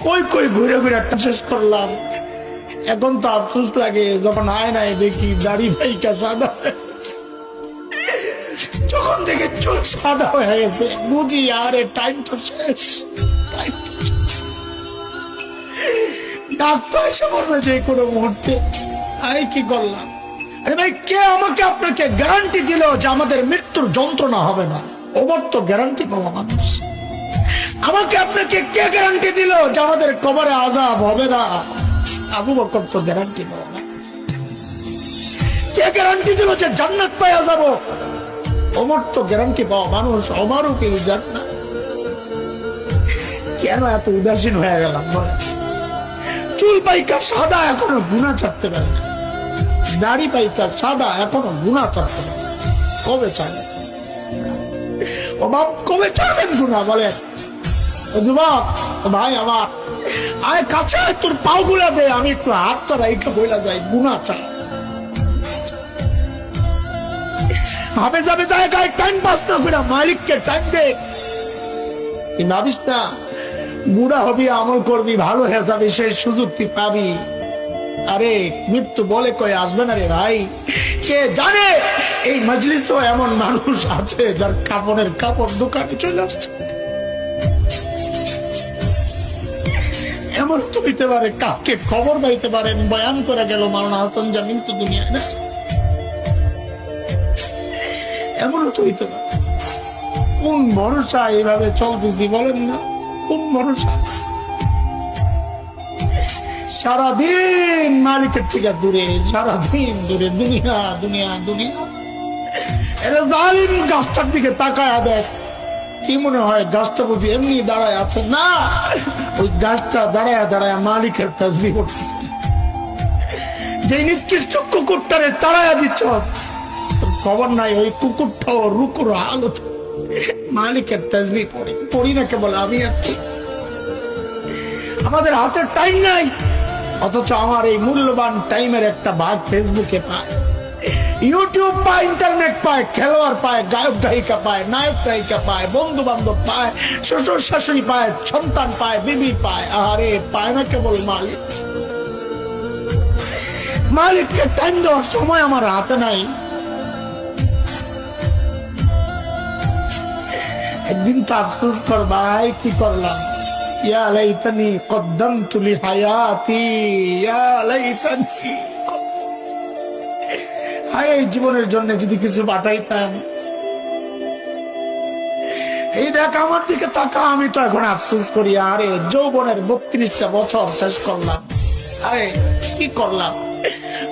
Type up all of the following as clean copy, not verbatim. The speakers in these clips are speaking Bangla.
কই কই ঘুরে ঘুরে একটা শেষ করলাম। এখন তো আফসোস লাগে যখন আয়নায় দেখি দাড়ি ভাইকা সাদা হয়ে গেছে। যখন দেখে চোখ সাদা হয়ে গেছে বুঝি আরে টাইম তো শেষ, টাইম তো শেষ। ডাক্তার এসে বলবে যে কোনো মুহূর্তে। আমি কি করলাম? আরে ভাই, কে আমাকে আপনাকে গ্যারান্টি দিল যে আমাদের মৃত্যুর যন্ত্রণা হবে না? ওবার তো গ্যারান্টি পাওয়া মানুষ। আমাকে আপনাকে কে গ্যারান্টি দিল যে আমাদের কবরে আযাব হবে না? আবু বকর তো গ্যারান্টি পাওয়া না। কে গ্যারান্টি দিল যে জান্নাত পাওয়া যাব? ওমর তো গ্যারান্টি পাওয়া মানুষ। ওমরও ফিল জান্নাত। কেন এত উদাসীন হয়ে গেলাম? চুল পাইকা সাদা এখনো গুনাহ ছাড়তে পারে না, দাড়ি পাইকা সাদা এখনো গুনাহ ছাড়তে পারে। কবে ছাড়বেন? ও বাপ, কবে ছাড়বেন গুনাহ? বলে যুবক ভাই আমার, আয় কাছে, তোর পাও গুলা দে, আমি একটু হাত চালাইকা বইলা যাই গুনাহ ছাড়। হাবে যাবে জায়গায় টাইম পাস না করে মালিককে টাইম দে। কি ভাবিস না বুড়া হবি, আমল করবি, ভালো হয়ে যাবে, সেই সুযোগ তুই পাবি। আরে মৃত্যু বলে কয়ে আসবে না রে ভাই। কে জানে এই মজলিসও এমন মানুষ আছে যার কাপড়ের কাপড় দোকানে চলে আসছে। এমন তো হইতে পারে কাকে খবর পাইতে পারেন বয়ান করে গেল মাওলানা হাসান জামিল তো দুনিয়ায় না। এমনও তো হইতে পারে। কোন ভরসা এইভাবে চলতেছি বলেন না? কোন ভরসা? সারাদিন মালিকের থেকে দূরে, সারাদিন দূরে, দুনিয়া দুনিয়া দুনিয়া। এরা জালিম গাছটার দিকে তাকায় দেখ, কি মনে হয় গাছটা বুঝি এমনি দাঁড়ায় আছে? না, ওই গাছটা দাঁড়ায় দাঁড়ায় মালিকের তাসবিহ করতেছে। যে নিকৃষ্ট কুকুরটারে তাড়ায়া দিচ্ছ, খবর নাই ওই কুকুরটাও রুকুর হালত মালিকের তাসবিহ পড়ে। পড়ি না কেবল আমি আর কি। আমাদের হাতের টাইম নাই, অথচ আমার এই মূল্যবান টাইমের একটা ভাগ ফেসবুকে পায়, ইউটিউব পায়, ইন্টারনেট পায়, খেলোয়াড় পায়, গায়ক গায়িকা পায়, নায়ক গায়িকা পায়, বন্ধু বান্ধব পায়, শ্বশুর শাশুড়ি পায়, সন্তান পায়, বিবি পায়। আরে পায় না কেবল মালিক। মালিককে টাইম দেওয়ার সময় আমার হাতে নাই। একদিন তো আফসোস কর ভাই, কি করলাম? ইয়া লাইতানি কদ্দামতু লিহায়াতি, ইয়া লাইতানি। হায়, জীবনের জন্য যদি কিছু পাঠাইতাম। এই দেখ আমার দিকে তাকা, আমি তো এখন আফসোস করি। আরে যৌবনের 32টা বছর শেষ করলাম। আরে কি করলাম?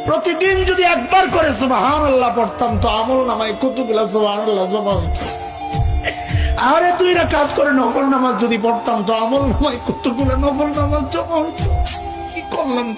প্রতিদিন যদি একবার করে সুবহানাল্লাহ পড়তাম তো আমল নামায় কতগুলা সুবহানাল্লাহ জমা হইতো। আরে 2 রাকাত করে নফল নামাজ যদি পড়তাম তো আমল নামায় কতগুলা নফল নামাজ জমা হইতো। কি করলাম?